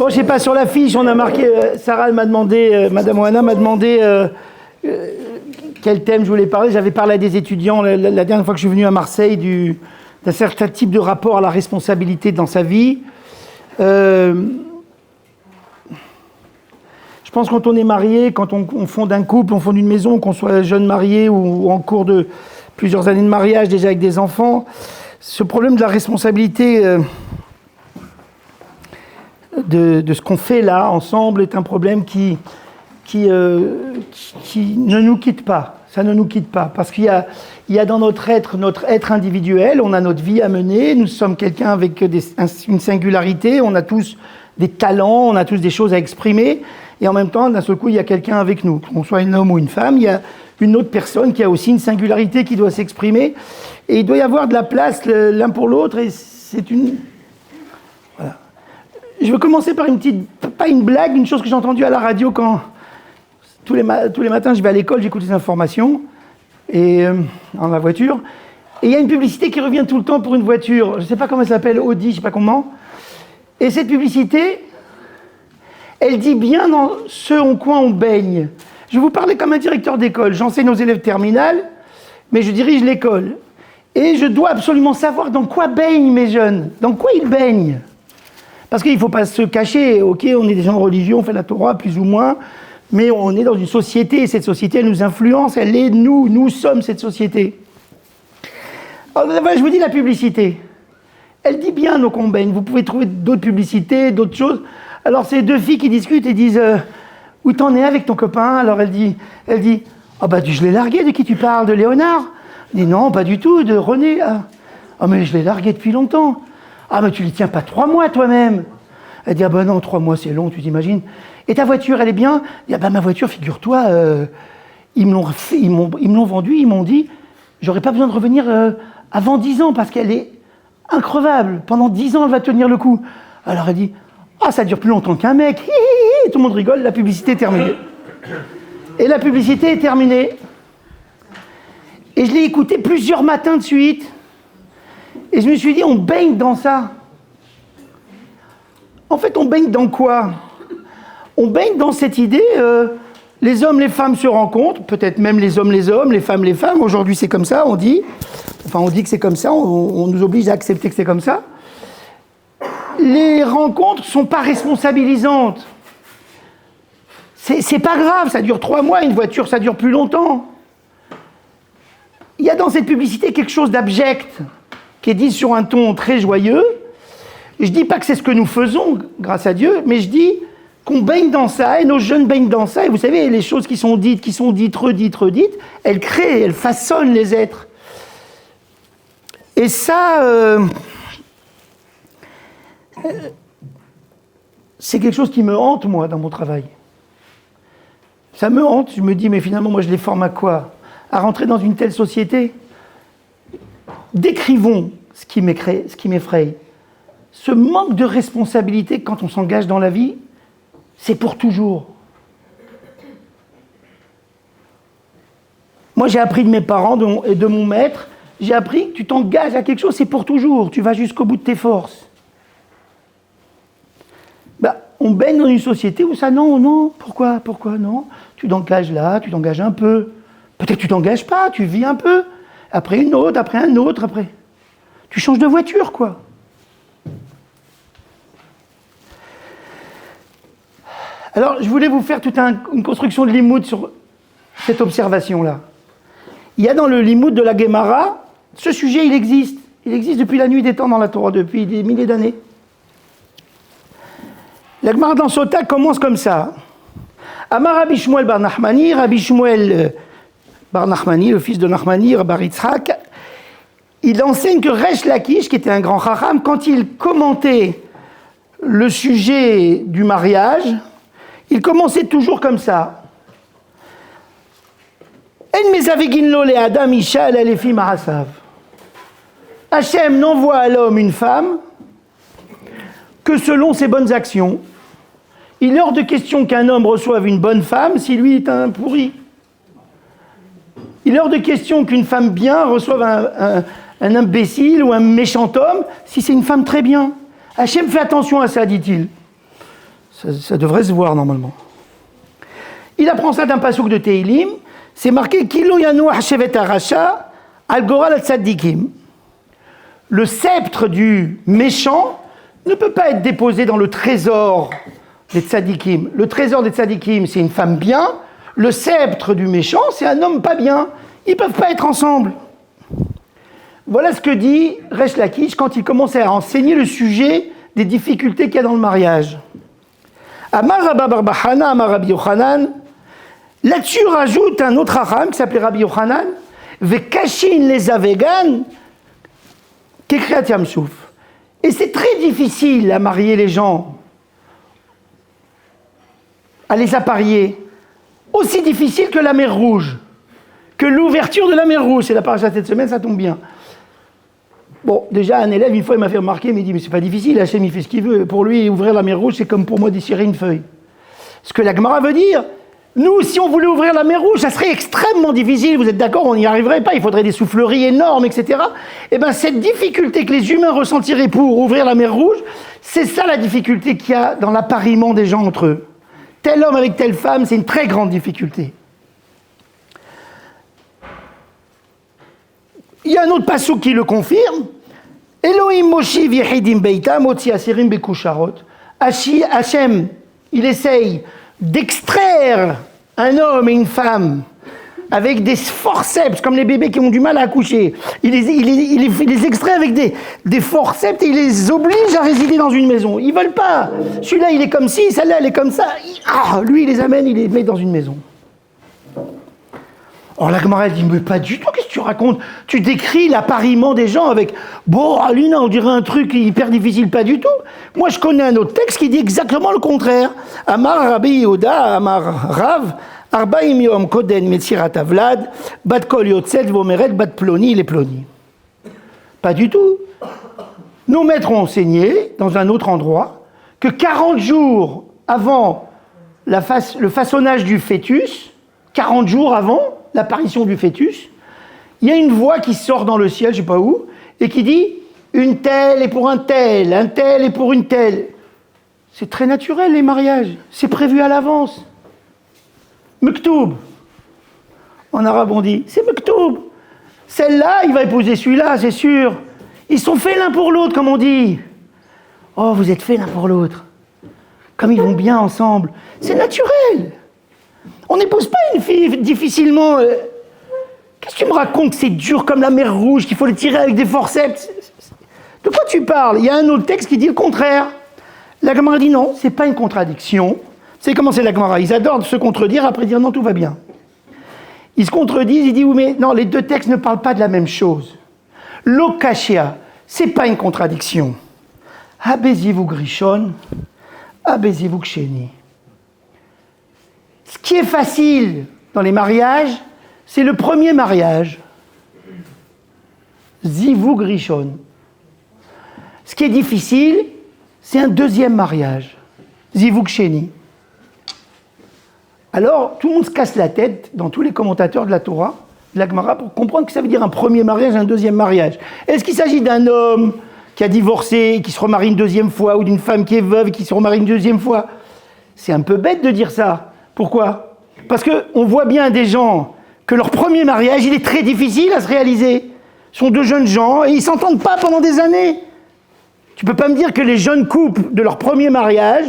Bon, je sais pas, sur la fiche, on a marqué, Sarah m'a demandé, Madame Oana m'a demandé quel thème je voulais parler. J'avais parlé à des étudiants la dernière fois que je suis venu à Marseille d'un certain type de rapport à la responsabilité dans sa vie. Je pense que quand on est marié, quand on fonde un couple, on fonde une maison, qu'on soit jeune marié ou en cours de plusieurs années de mariage, déjà avec des enfants, ce problème de la responsabilité de ce qu'on fait là, ensemble, est un problème qui ne nous quitte pas. Ça ne nous quitte pas. Parce qu'il y a dans notre être individuel, on a notre vie à mener, nous sommes quelqu'un avec une singularité, on a tous des talents, on a tous des choses à exprimer, et en même temps, d'un seul coup, il y a quelqu'un avec nous. Qu'on soit un homme ou une femme, il y a une autre personne qui a aussi une singularité qui doit s'exprimer, et il doit y avoir de la place l'un pour l'autre, et c'est une... Voilà. Je veux commencer par pas une blague, une chose que j'ai entendue à la radio quand... Tous les matins, je vais à l'école, j'écoute les informations, et dans la voiture, et il y a une publicité qui revient tout le temps pour une voiture, je ne sais pas comment elle s'appelle, Audi, je ne sais pas comment, et cette publicité, elle dit bien dans ce en quoi on baigne. Je vais vous parler comme un directeur d'école, j'enseigne aux élèves terminales, mais je dirige l'école, et je dois absolument savoir dans quoi baignent mes jeunes, dans quoi ils baignent. Parce qu'il ne faut pas se cacher, ok, on est des gens religieux, on fait la Torah plus ou moins, mais on est dans une société, et cette société, elle nous influence, elle est nous sommes cette société. Alors, je vous dis la publicité. Elle dit bien nos combats. Vous pouvez trouver d'autres publicités, d'autres choses. Alors, c'est deux filles qui discutent et disent où t'en es avec ton copain? Alors, elle dit ah bah, je l'ai largué, de qui tu parles? De Léonard? Elle dit non, pas du tout, de René. Ah, mais je l'ai largué depuis longtemps. Ah, mais tu lui tiens pas 3 mois toi-même. Elle dit ah bah non, 3 mois c'est long, tu t'imagines. Et ta voiture, elle est bien? Elle dit ah bah ma voiture, figure-toi, ils me l'ont vendue, ils m'ont dit j'aurais pas besoin de revenir avant 10 ans parce qu'elle est increvable. Pendant 10 ans, elle va tenir le coup. Alors elle dit ah, ça dure plus longtemps qu'un mec. Hi, hi, hi. Tout le monde rigole, la publicité est terminée. Et la publicité est terminée. Et je l'ai écoutée plusieurs matins de suite. Et je me suis dit, on baigne dans ça. En fait, on baigne dans quoi? On baigne dans cette idée, les hommes, les femmes se rencontrent, peut-être même les hommes, les femmes, les femmes. Aujourd'hui, c'est comme ça, on dit. Enfin, on dit que c'est comme ça, on nous oblige à accepter que c'est comme ça. Les rencontres ne sont pas responsabilisantes. C'est pas grave, ça dure 3 mois, une voiture, ça dure plus longtemps. Il y a dans cette publicité quelque chose d'abject, qui est dit sur un ton très joyeux. Je ne dis pas que c'est ce que nous faisons, grâce à Dieu, mais je dis qu'on baigne dans ça, et nos jeunes baignent dans ça. Et vous savez, les choses qui sont dites, redites, elles créent, elles façonnent les êtres. Et ça, c'est quelque chose qui me hante, moi, dans mon travail. Ça me hante, je me dis, mais finalement, moi, je les forme à quoi? À rentrer dans une telle société? Décrivons ce qui m'effraie. Ce manque de responsabilité quand on s'engage dans la vie, c'est pour toujours. Moi, j'ai appris de mes parents et de mon maître, j'ai appris que tu t'engages à quelque chose, c'est pour toujours. Tu vas jusqu'au bout de tes forces. On baigne dans une société où ça, non, pourquoi non? Tu t'engages là, tu t'engages un peu. Peut-être que tu t'engages pas, tu vis un peu. Après une autre, après un autre, après. Tu changes de voiture, quoi. Alors, je voulais vous faire toute une construction de limoud sur cette observation-là. Il y a dans le limoud de la Guémara, ce sujet, il existe. Il existe depuis la nuit des temps dans la Torah, depuis des milliers d'années. La Gemara dans Sota commence comme ça. Amar Rabbi Shmuel bar Nachmani, Rabbi Shmuel bar Nachmani, le fils de Nachmani, bar Yitzhak, il enseigne que Resh Lakish, qui était un grand chacham, quand il commentait le sujet du mariage, il commençait toujours comme ça. En mezavegin lo le adam isha ela lefi ma'asav. Hachem n'envoie à l'homme une femme que selon ses bonnes actions. Il est hors de question qu'un homme reçoive une bonne femme si lui est un pourri. Il est hors de question qu'une femme bien reçoive un imbécile ou un méchant homme si c'est une femme très bien. Hachem fait attention à ça, dit-il. Ça devrait se voir normalement. Il apprend ça d'un pasouk de Teilim. C'est marqué Kilo Yanou Hashevet Arasha Al Goral Al Tzadikim. Le sceptre du méchant ne peut pas être déposé dans le trésor des tzadikim. Le trésor des tzadikim, c'est une femme bien. Le sceptre du méchant, c'est un homme pas bien. Ils ne peuvent pas être ensemble. Voilà ce que dit Resh Lakish quand il commence à enseigner le sujet des difficultés qu'il y a dans le mariage. Amar Rabba bar Bahana, Amar Rabbi Yochanan. Là-dessus, rajoute un autre Acham qui s'appelait Rabbi Yochanan. Vekashin les avegan. Kekriat Yamsouf. Et c'est très difficile à marier les gens, à les apparier. Aussi difficile que la mer Rouge, que l'ouverture de la mer Rouge. C'est la paracha cette semaine, ça tombe bien. Bon, déjà, un élève, une fois, il m'a fait remarquer, il m'a dit, mais c'est pas difficile, Hachem, il fait ce qu'il veut. Pour lui, ouvrir la mer Rouge, c'est comme pour moi déchirer une feuille. Ce que la Gemara veut dire, nous, si on voulait ouvrir la mer Rouge, ça serait extrêmement difficile, vous êtes d'accord, on n'y arriverait pas, il faudrait des souffleries énormes, etc. Eh bien, cette difficulté que les humains ressentiraient pour ouvrir la mer Rouge, c'est ça la difficulté qu'il y a dans l'appariement des gens entre eux. Tel homme avec telle femme, c'est une très grande difficulté. Il y a un autre passage qui le confirme. Elohim Moshiv Yehidim Beita Motzi Asirim Bekusharot. Hachem, il essaye d'extraire un homme et une femme avec des forceps, comme les bébés qui ont du mal à accoucher. Il les extrait avec des forceps et il les oblige à résider dans une maison. Ils ne veulent pas. Celui-là, il est comme ci, celle-là, elle est comme ça. Lui, il les amène, il les met dans une maison. Alors la Gemara dit, mais pas du tout, qu'est-ce que tu racontes? Tu décris l'appariement des gens avec, bon, Alina, on dirait un truc hyper difficile, pas du tout. Moi, je connais un autre texte qui dit exactement le contraire. Amar Rabbi Yehuda, Amar Rav, Arbaim Yom Koden Metzirat Avlad, Bat Kol Yotzet Vomeret, Bat Ploni, les Ploni. Pas du tout. Nos maîtres ont enseigné, dans un autre endroit, que 40 jours avant le façonnage du fœtus, 40 jours avant l'apparition du fœtus, il y a une voix qui sort dans le ciel, je ne sais pas où, et qui dit « une telle est pour un tel est pour une telle ». C'est très naturel, les mariages. C'est prévu à l'avance. Mektoub. En arabe, on dit « c'est Mektoub ». Celle-là, il va épouser celui-là, c'est sûr. Ils sont faits l'un pour l'autre, comme on dit. Oh, vous êtes faits l'un pour l'autre. Comme ils vont bien ensemble. C'est naturel. On n'épouse pas une fille difficilement. Qu'est-ce que tu me racontes que c'est dur comme la mer Rouge, qu'il faut le tirer avec des forceps? De quoi tu parles? Il y a un autre texte qui dit le contraire. La Gemara dit non, c'est pas une contradiction. C'est comment c'est la Gemara? Ils adorent se contredire, après dire non, tout va bien. Ils se contredisent, ils disent oui, mais non, les deux textes ne parlent pas de la même chose. L'okashia, c'est pas une contradiction. Abezivu grishon, abezivu ksheni. Ce qui est facile dans les mariages, c'est le premier mariage. Zivug Rishon. Ce qui est difficile, c'est un deuxième mariage. Zivug Sheni. Alors, tout le monde se casse la tête, dans tous les commentateurs de la Torah, de la Gemara, pour comprendre que ça veut dire un premier mariage et un deuxième mariage. Est-ce qu'il s'agit d'un homme qui a divorcé, qui se remarie une deuxième fois, ou d'une femme qui est veuve et qui se remarie une deuxième fois? C'est un peu bête de dire ça. Pourquoi? Parce qu'on voit bien des gens que leur premier mariage, il est très difficile à se réaliser. Ce sont deux jeunes gens et ils ne s'entendent pas pendant des années. Tu ne peux pas me dire que les jeunes couples de leur premier mariage,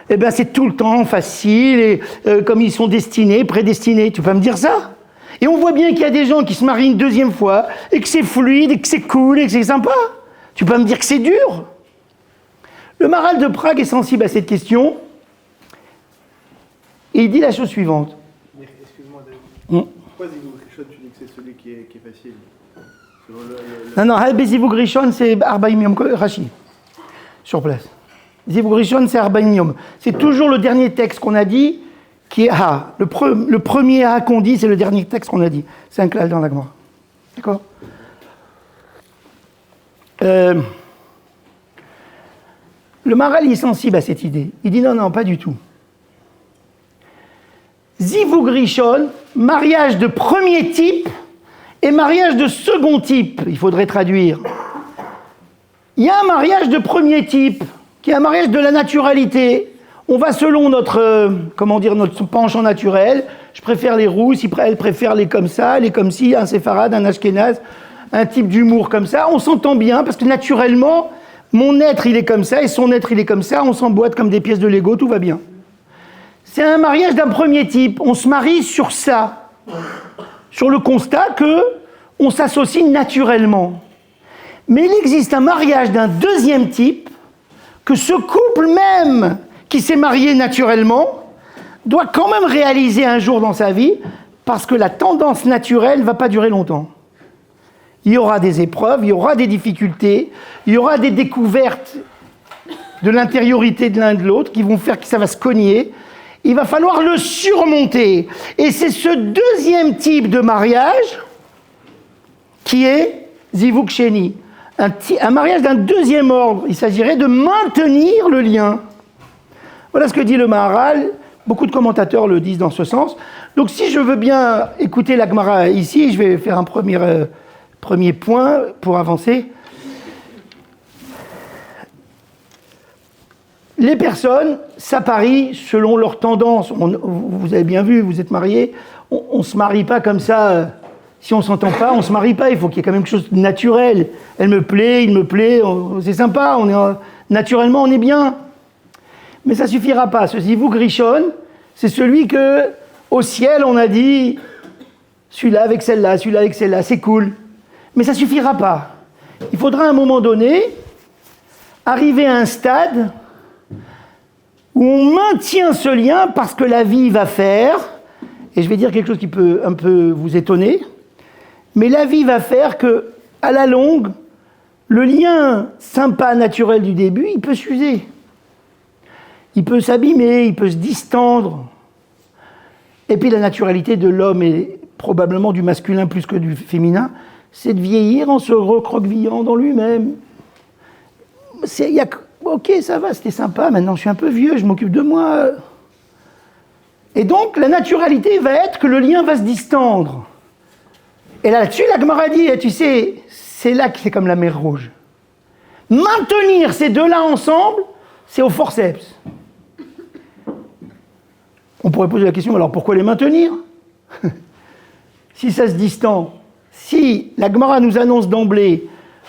eh ben, c'est tout le temps facile et comme ils sont destinés, prédestinés. Tu peux pas me dire ça? Et on voit bien qu'il y a des gens qui se marient une deuxième fois et que c'est fluide et que c'est cool et que c'est sympa. Tu peux pas me dire que c'est dur? Le Maharal de Prague est sensible à cette question. Et il dit la chose suivante. Excuse-moi, David. Pourquoi Zivug Rishon, tu dis que c'est celui qui est facile? Non, Zivug Rishon, c'est Arbaim Yom Rashi. Sur place. Zivug Rishon, c'est Arbaim Yom. C'est toujours le dernier texte qu'on a dit qui est Ha. Le premier Ha qu'on dit, c'est le dernier texte qu'on a dit. C'est un clal dans la Gemara. D'accord? Le Maharal est sensible à cette idée. Il dit non, pas du tout. Zivug Rishon, mariage de premier type et mariage de second type, il faudrait traduire. Il y a un mariage de premier type, qui est un mariage de la naturalité. On va selon notre, notre penchant naturel. Je préfère les rousses, elle préfère les comme ça, les comme ci, un séfarade, un ashkénaze, un type d'humour comme ça. On s'entend bien parce que naturellement, mon être, il est comme ça et son être, il est comme ça. On s'emboîte comme des pièces de Lego, tout va bien. C'est un mariage d'un premier type. On se marie sur ça, sur le constat que on s'associe naturellement. Mais il existe un mariage d'un deuxième type que ce couple même qui s'est marié naturellement doit quand même réaliser un jour dans sa vie parce que la tendance naturelle ne va pas durer longtemps. Il y aura des épreuves, il y aura des difficultés, il y aura des découvertes de l'intériorité de l'un et de l'autre qui vont faire que ça va se cogner. Il va falloir le surmonter. Et c'est ce deuxième type de mariage qui est Zivug Sheni. Un mariage d'un deuxième ordre. Il s'agirait de maintenir le lien. Voilà ce que dit le Maharal. Beaucoup de commentateurs le disent dans ce sens. Donc si je veux bien écouter la Gemara ici, je vais faire un premier point pour avancer. Les personnes s'apparient selon leur tendance. Vous avez bien vu, vous êtes mariés. On ne se marie pas comme ça. Si on ne s'entend pas, on ne se marie pas. Il faut qu'il y ait quand même quelque chose de naturel. Elle me plaît, il me plaît. C'est sympa. Naturellement, on est bien. Mais ça ne suffira pas. Ce Zivug Rishon, c'est celui que, au ciel, on a dit celui-là avec celle-là, celui-là avec celle-là, c'est cool. Mais ça ne suffira pas. Il faudra à un moment donné arriver à un stade où on maintient ce lien parce que la vie va faire, et je vais dire quelque chose qui peut un peu vous étonner, mais la vie va faire que, à la longue, le lien sympa, naturel du début, il peut s'user. Il peut s'abîmer, il peut se distendre. Et puis la naturalité de l'homme et probablement du masculin plus que du féminin, c'est de vieillir en se recroquevillant dans lui-même. Ok, ça va, c'était sympa, maintenant je suis un peu vieux, je m'occupe de moi. Et donc, la naturalité va être que le lien va se distendre. Et là-dessus, la Gemara dit, tu sais, c'est là que c'est comme la mer Rouge. Maintenir ces deux-là ensemble, c'est au forceps. On pourrait poser la question, alors pourquoi les maintenir? Si ça se distend, si la Gemara nous annonce d'emblée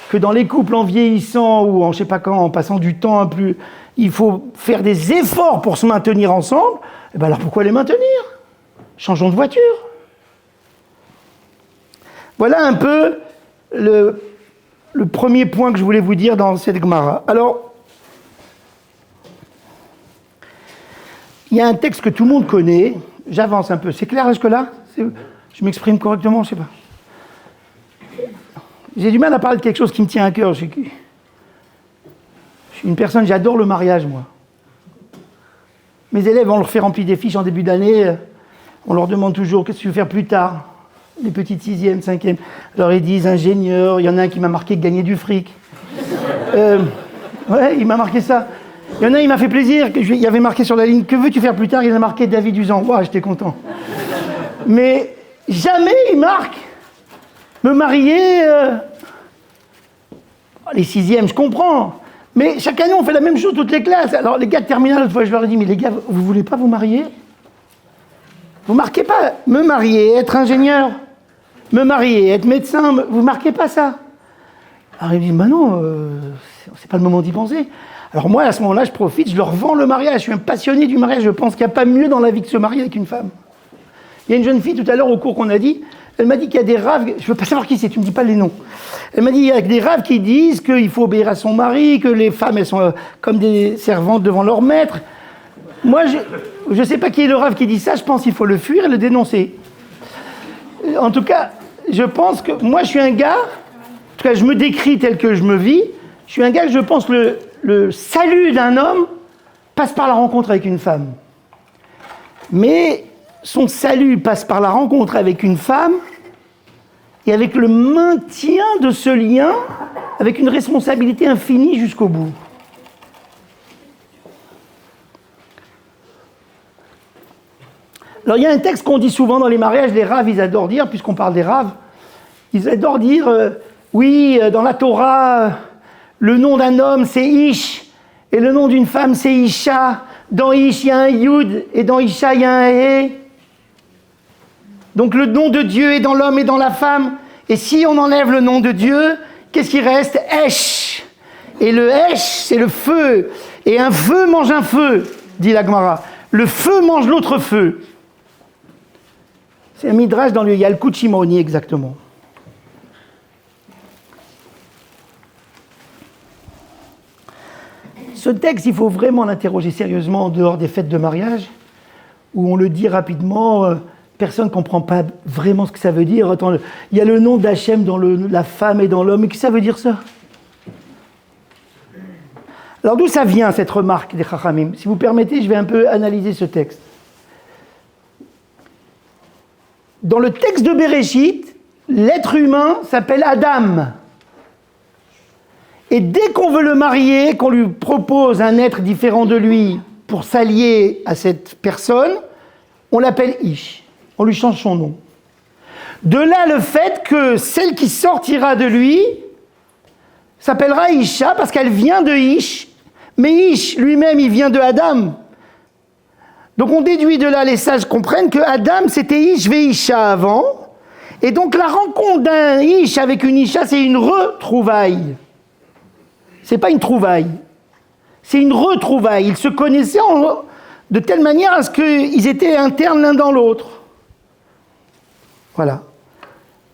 que dans les couples en vieillissant ou en je sais pas quand, en passant du temps un peu, il faut faire des efforts pour se maintenir ensemble, et ben alors pourquoi les maintenir? Changeons de voiture. Voilà un peu le premier point que je voulais vous dire dans cette Gemara. Alors, il y a un texte que tout le monde connaît, j'avance un peu, c'est clair jusque-là? Je m'exprime correctement, je sais pas. J'ai du mal à parler de quelque chose qui me tient à cœur. Je suis une personne, j'adore le mariage, moi. Mes élèves, on leur fait remplir des fiches en début d'année. On leur demande toujours qu'est-ce que tu veux faire plus tard. Les petites 6e, 5e. Alors ils disent ingénieur. Il y en a un qui m'a marqué gagner du fric. Ouais, il m'a marqué ça. Il y en a un, il m'a fait plaisir. Il y avait marqué sur la ligne que veux-tu faire plus tard. Il a marqué David Uzan. Wow, j'étais content. Mais jamais il marque me marier. Les 6e, je comprends. Mais chaque année, on fait la même chose, toutes les classes. Alors, les gars de terminale, l'autre fois, je leur ai dit, mais les gars, vous voulez pas vous marier? Vous marquez pas me marier, être ingénieur, me marier, être médecin, vous marquez pas ça. Alors, ils me disent, bah non, c'est pas le moment d'y penser. Alors moi, à ce moment-là, je profite, je leur vends le mariage. Je suis un passionné du mariage. Je pense qu'il n'y a pas mieux dans la vie que se marier avec une femme. Il y a une jeune fille, tout à l'heure, au cours qu'on a dit, elle m'a dit qu'il y a des raves, je veux pas savoir qui c'est, tu me dis pas les noms. Elle m'a dit qu'il y a des raves qui disent qu'il faut obéir à son mari, que les femmes, elles sont comme des servantes devant leur maître. Moi, je sais pas qui est le rave qui dit ça, je pense qu'il faut le fuir et le dénoncer. En tout cas, je pense que, moi je suis un gars, en tout cas je me décris tel que je me vis, je suis un gars que je pense que le salut d'un homme passe par la rencontre avec une femme. Mais son salut passe par la rencontre avec une femme et avec le maintien de ce lien avec une responsabilité infinie jusqu'au bout. Alors il y a un texte qu'on dit souvent dans les mariages, les raves, ils adorent dire, puisqu'on parle des raves, ils adorent dire, oui, dans la Torah, le nom d'un homme c'est Ish, et le nom d'une femme c'est Isha, Dans Ish, il y a un Yud, et dans Isha, il y a un He. Donc le nom de Dieu est dans l'homme et dans la femme. Et si on enlève le nom de Dieu, qu'est-ce qui reste? Esh. Et le Esh, c'est le feu. Et un feu mange un feu, dit la Gemara. Le feu mange l'autre feu. C'est un midrash dans le Yalkut Shimoni, exactement. Ce texte, il faut vraiment l'interroger sérieusement en dehors des fêtes de mariage, où on le dit rapidement, personne ne comprend pas vraiment ce que ça veut dire. Attends, il y a le nom d'Hachem dans la femme et dans l'homme, mais qu'est-ce que ça veut dire ça? Alors d'où ça vient cette remarque des Chachamim? Si vous permettez, je vais un peu analyser ce texte. Dans le texte de Bereshit, l'être humain s'appelle Adam. Et dès qu'on veut le marier, qu'on lui propose un être différent de lui pour s'allier à cette personne, on l'appelle Ish. On lui change son nom. De là le fait que celle qui sortira de lui s'appellera Isha parce qu'elle vient de Ish. Mais Ish lui-même, il vient de Adam. Donc on déduit de là, les sages comprennent que Adam c'était Ish Veisha avant. Et donc la rencontre d'un Ish avec une Isha, c'est une retrouvaille. C'est pas une trouvaille, c'est une retrouvaille. Ils se connaissaient de telle manière à ce qu'ils étaient internes l'un dans l'autre. Voilà.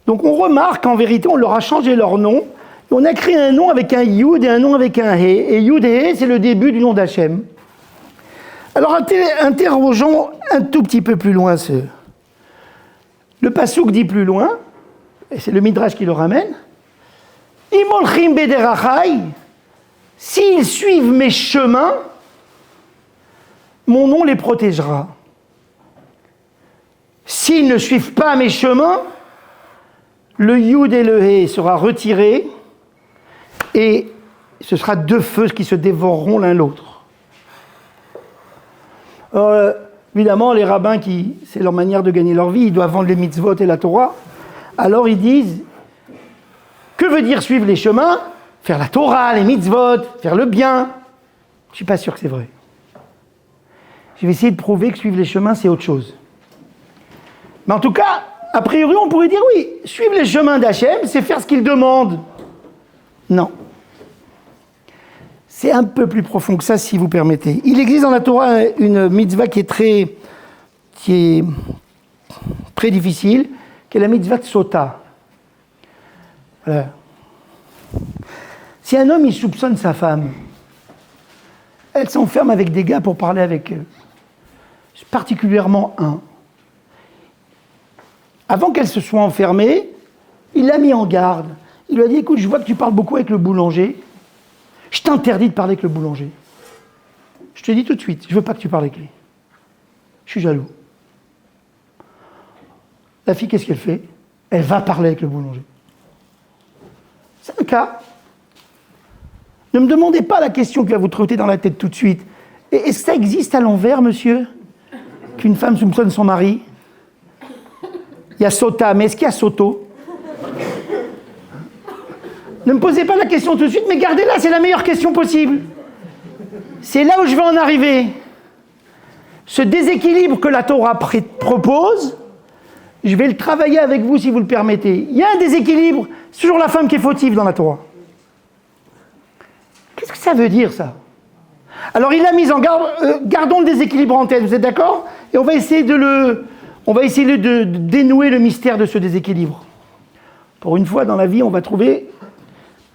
Donc on remarque qu'en vérité, on leur a changé leur nom. Et on a créé un nom avec un Yud et un nom avec un He. Et Yud et He, c'est le début du nom d'Hachem. Alors interrogeons un tout petit peu plus loin ce. Le Passouk dit plus loin, et c'est le Midrash qui le ramène, Imolchim bederachai. S'ils suivent mes chemins, mon nom les protégera. S'ils ne suivent pas mes chemins, le Yud et le He sera retiré et ce sera deux feux qui se dévoreront l'un l'autre. Évidemment, les rabbins, c'est leur manière de gagner leur vie, ils doivent vendre les mitzvot et la Torah. Alors ils disent, que veut dire suivre les chemins? Faire la Torah, les mitzvot, faire le bien. Je ne suis pas sûr que c'est vrai. Je vais essayer de prouver que suivre les chemins, c'est autre chose. Mais en tout cas, a priori, on pourrait dire oui, suivre les chemins d'Hachem, c'est faire ce qu'il demande. Non. C'est un peu plus profond que ça, si vous permettez. Il existe dans la Torah une mitzvah qui est très difficile, qui est la mitzvah de Sota. Voilà. Si un homme, il soupçonne sa femme, elle s'enferme avec des gars pour parler avec eux, particulièrement un. Avant qu'elle se soit enfermée, il l'a mis en garde. Il lui a dit, écoute, je vois que tu parles beaucoup avec le boulanger, je t'interdis de parler avec le boulanger. Je te dis tout de suite, je ne veux pas que tu parles avec lui. Je suis jaloux. La fille, qu'est-ce qu'elle fait? Elle va parler avec le boulanger. C'est un cas. Ne me demandez pas la question qui va vous trotter dans la tête tout de suite. Est-ce que ça existe à l'envers, monsieur? Qu'une femme soupçonne son mari? Il y a Sota, mais est-ce qu'il y a Soto? Ne me posez pas la question tout de suite, mais gardez-la, c'est la meilleure question possible. C'est là où je vais en arriver. Ce déséquilibre que la Torah propose, je vais le travailler avec vous si vous le permettez. Il y a un déséquilibre, c'est toujours la femme qui est fautive dans la Torah. Qu'est-ce que ça veut dire, ça? Alors, il a mis en garde, gardons le déséquilibre en tête, vous êtes d'accord? Et on va essayer de dénouer le mystère de ce déséquilibre. Pour une fois dans la vie, on va trouver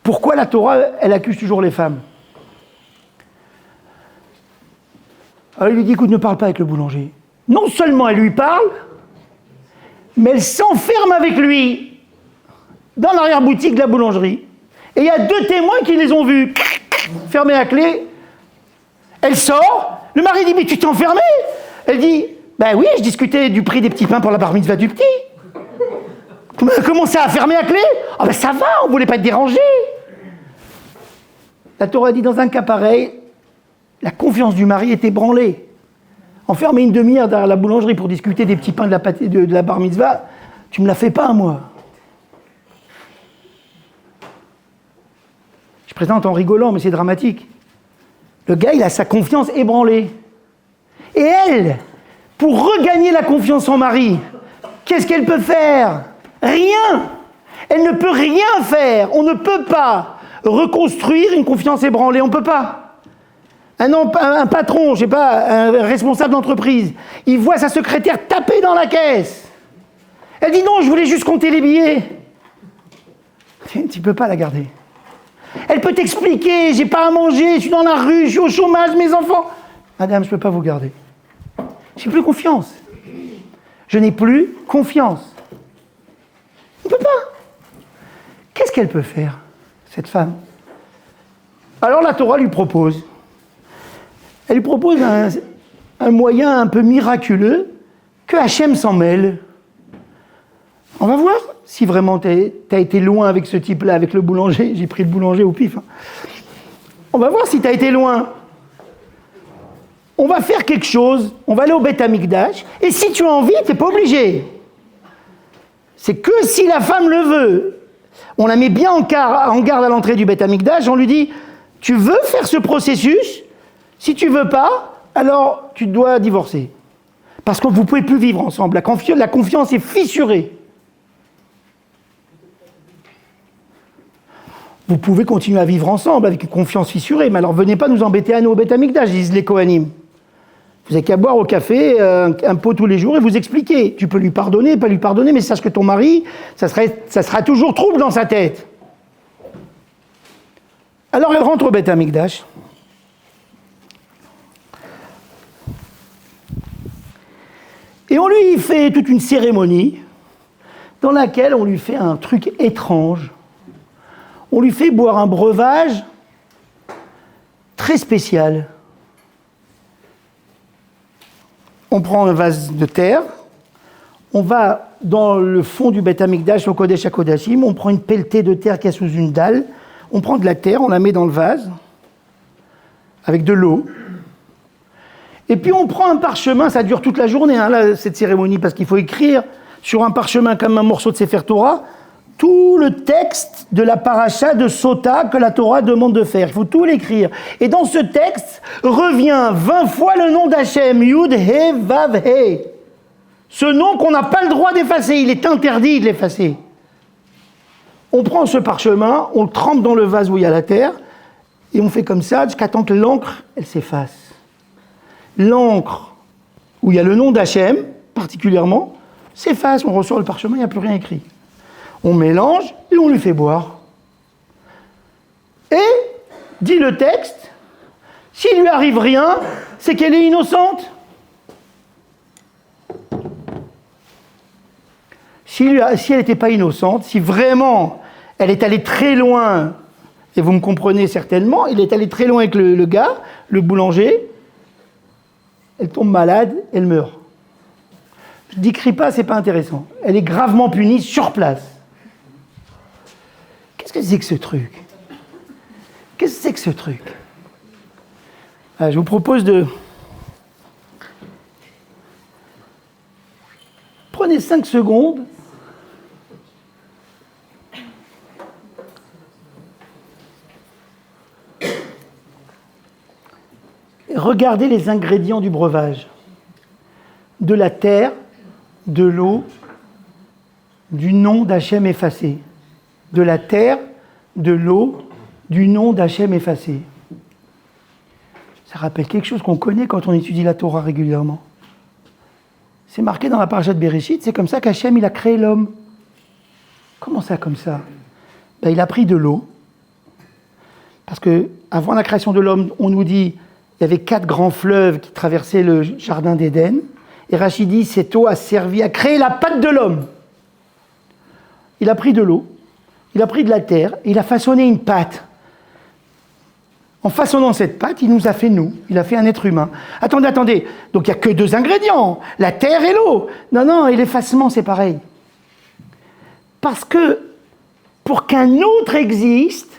pourquoi la Torah, elle accuse toujours les femmes. Alors, il lui dit, écoute, ne parle pas avec le boulanger. Non seulement elle lui parle, mais elle s'enferme avec lui dans l'arrière-boutique de la boulangerie. Et il y a 2 témoins qui les ont vus fermer la clé. Elle sort, le mari dit, mais tu t'es enfermée? Elle dit, ben oui, je discutais du prix des petits pains pour la bar mitzvah du petit. Comment ça, à fermer la clé? Ah ben ça va, on voulait pas te déranger. La Torah dit, dans un cas pareil, la confiance du mari est ébranlée. Enfermer une demi-heure derrière la boulangerie pour discuter des petits pains de la bar mitzvah, tu me la fais pas, moi. Je présente en rigolant, mais c'est dramatique. Le gars, il a sa confiance ébranlée. Et elle, pour regagner la confiance en mari, qu'est-ce qu'elle peut faire? Rien. Elle ne peut rien faire. On ne peut pas reconstruire une confiance ébranlée. On ne peut pas. Un patron, je sais pas, un responsable d'entreprise, il voit sa secrétaire taper dans la caisse. Elle dit non, je voulais juste compter les billets. Tu ne peux pas la garder. Elle peut t'expliquer, j'ai pas à manger, je suis dans la rue, je suis au chômage, mes enfants. Madame, je ne peux pas vous garder. J'ai plus confiance. Je n'ai plus confiance. On ne peut pas. Qu'est-ce qu'elle peut faire, cette femme? Alors la Torah lui propose. Elle lui propose un moyen un peu miraculeux que Hachem s'en mêle. On va voir si vraiment tu as été loin avec ce type-là, avec le boulanger. J'ai pris le boulanger au pif. Hein. On va voir si tu as été loin. On va faire quelque chose, on va aller au Beth Amikdash, et si tu as envie, tu n'es pas obligé. C'est que si la femme le veut. On la met bien en garde à l'entrée du Beth Amikdash, on lui dit, tu veux faire ce processus? Si tu veux pas, alors tu dois divorcer. Parce que vous ne pouvez plus vivre ensemble, la confiance est fissurée. Vous pouvez continuer à vivre ensemble avec une confiance fissurée, mais alors venez pas nous embêter à nous au Beth Amikdash, disent les Kohanim. Vous n'avez qu'à boire au café un pot tous les jours et vous expliquer. Tu peux lui pardonner, pas lui pardonner, mais sache que ton mari, ça sera toujours trouble dans sa tête. Alors elle rentre au Beth Amikdash. Et on lui fait toute une cérémonie dans laquelle on lui fait un truc étrange. On lui fait boire un breuvage très spécial. On prend un vase de terre, on va dans le fond du Beth Amikdash, au Kodesh HaKodashim, on prend une pelletée de terre qui est sous une dalle, on prend de la terre, on la met dans le vase, avec de l'eau, et puis on prend un parchemin, ça dure toute la journée, hein, là, cette cérémonie, parce qu'il faut écrire sur un parchemin comme un morceau de Sefer Torah, tout le texte de la paracha de Sota que la Torah demande de faire. Il faut tout l'écrire. Et dans ce texte revient 20 fois le nom d'Hachem, Yud He Vav He. Ce nom qu'on n'a pas le droit d'effacer, il est interdit de l'effacer. On prend ce parchemin, on le trempe dans le vase où il y a la terre, et on fait comme ça jusqu'à temps que l'encre, elle s'efface. L'encre où il y a le nom d'Hachem, particulièrement, s'efface, on ressort le parchemin, il n'y a plus rien écrit. On mélange et on lui fait boire. Et, dit le texte, s'il lui arrive rien, c'est qu'elle est innocente. Si elle n'était pas innocente, si vraiment elle est allée très loin, et vous me comprenez certainement, il est allé très loin avec le gars, le boulanger, elle tombe malade, elle meurt. Je ne décris pas, c'est pas intéressant. Elle est gravement punie sur place. Qu'est-ce que c'est que ce truc? Qu'est-ce que c'est que ce truc? Je vous propose de... Prenez 5 secondes. Et regardez les ingrédients du breuvage. De la terre, de l'eau, du nom d'Hachem effacé. De la terre, de l'eau, du nom d'Hachem effacé. Ça rappelle quelque chose qu'on connaît quand on étudie la Torah régulièrement. C'est marqué dans la parasha de Bereshit, c'est comme ça qu'Hachem il a créé l'homme. Comment ça, comme ça? Il a pris de l'eau, parce que avant la création de l'homme, on nous dit il y avait 4 grands fleuves qui traversaient le jardin d'Éden, et Rachid dit cette eau a servi à créer la patte de l'homme. Il a pris de l'eau, il a pris de la terre, il a façonné une pâte. En façonnant cette pâte, il nous a fait nous, il a fait un être humain. Attendez, donc il n'y a que 2 ingrédients, la terre et l'eau. Non, et l'effacement c'est pareil. Parce que pour qu'un autre existe,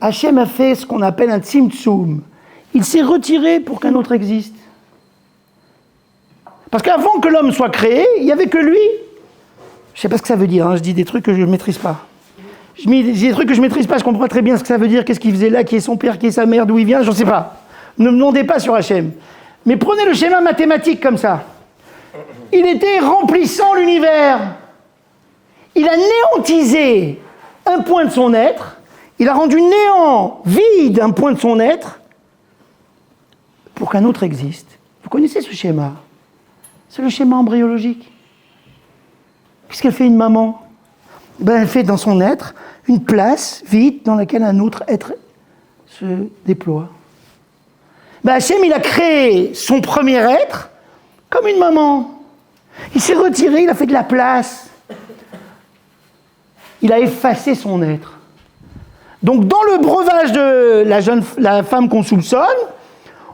Hachem a fait ce qu'on appelle un tzimtzum. Il s'est retiré pour qu'un autre existe. Parce qu'avant que l'homme soit créé, il n'y avait que lui. Je ne sais pas ce que ça veut dire, je dis des trucs que je ne maîtrise pas. Je dis des trucs que je ne maîtrise pas, je comprends très bien ce que ça veut dire, qu'est-ce qu'il faisait là, qui est son père, qui est sa mère, d'où il vient, je ne sais pas. Ne me demandez pas sur Hachem. Mais prenez le schéma mathématique comme ça. Il était remplissant l'univers. Il a néantisé un point de son être. Il a rendu néant, vide un point de son être pour qu'un autre existe. Vous connaissez ce schéma? C'est le schéma embryologique. Qu'est-ce qu'elle fait une maman? Elle fait dans son être une place vide dans laquelle un autre être se déploie. Hachem, il a créé son premier être comme une maman. Il s'est retiré, il a fait de la place. Il a effacé son être. Donc dans le breuvage de la femme qu'on soupçonne,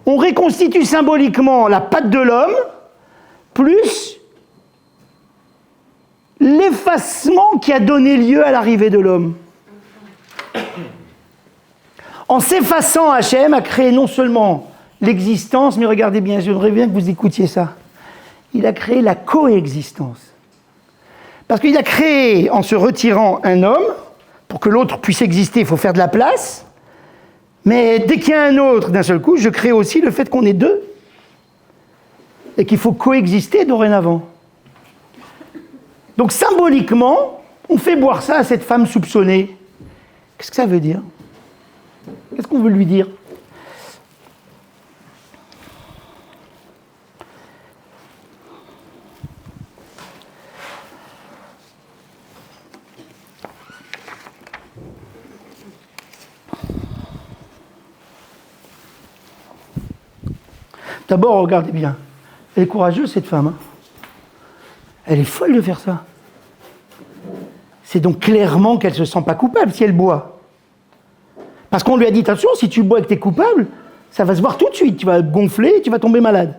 on reconstitue symboliquement la patte de l'homme plus l'effacement qui a donné lieu à l'arrivée de l'homme. En s'effaçant, Hachem a créé non seulement l'existence, mais regardez bien, j'aimerais bien que vous écoutiez ça. Il a créé la coexistence. Parce qu'il a créé, en se retirant, un homme, pour que l'autre puisse exister, il faut faire de la place. Mais dès qu'il y a un autre, d'un seul coup, je crée aussi le fait qu'on est deux. Et qu'il faut coexister dorénavant. Donc symboliquement, on fait boire ça à cette femme soupçonnée. Qu'est-ce que ça veut dire? Qu'est-ce qu'on veut lui dire? D'abord, regardez bien. Elle est courageuse, cette femme. Elle est folle de faire ça. C'est donc clairement qu'elle ne se sent pas coupable si elle boit. Parce qu'on lui a dit, attention, si tu bois et que tu es coupable, ça va se voir tout de suite. Tu vas gonfler et tu vas tomber malade.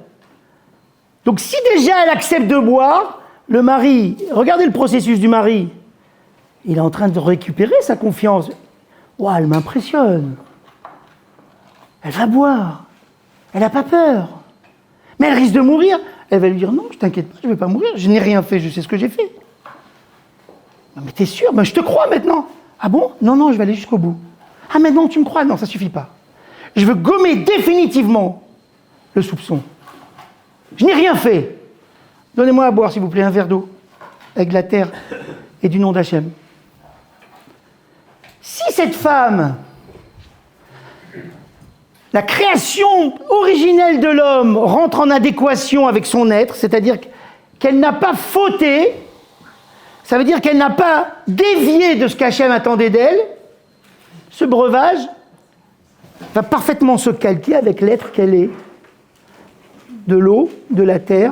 Donc si déjà elle accepte de boire, le mari, regardez le processus du mari. Il est en train de récupérer sa confiance. Ouah, elle m'impressionne. Elle va boire. Elle n'a pas peur. Mais elle risque de mourir. Elle va lui dire, non, je t'inquiète pas, je ne vais pas mourir. Je n'ai rien fait, je sais ce que j'ai fait. Mais t'es sûr? Je te crois maintenant. Ah bon? Non, je vais aller jusqu'au bout. Ah, mais non, tu me crois? Non, ça suffit pas. Je veux gommer définitivement le soupçon. Je n'ai rien fait. Donnez-moi à boire, s'il vous plaît, un verre d'eau, avec de la terre et du nom d'Hachem. Si cette femme, la création originelle de l'homme, rentre en adéquation avec son être, c'est-à-dire qu'elle n'a pas fauté, ça veut dire qu'elle n'a pas dévié de ce qu'Hachem attendait d'elle, ce breuvage va parfaitement se calquer avec l'être qu'elle est. De l'eau, de la terre,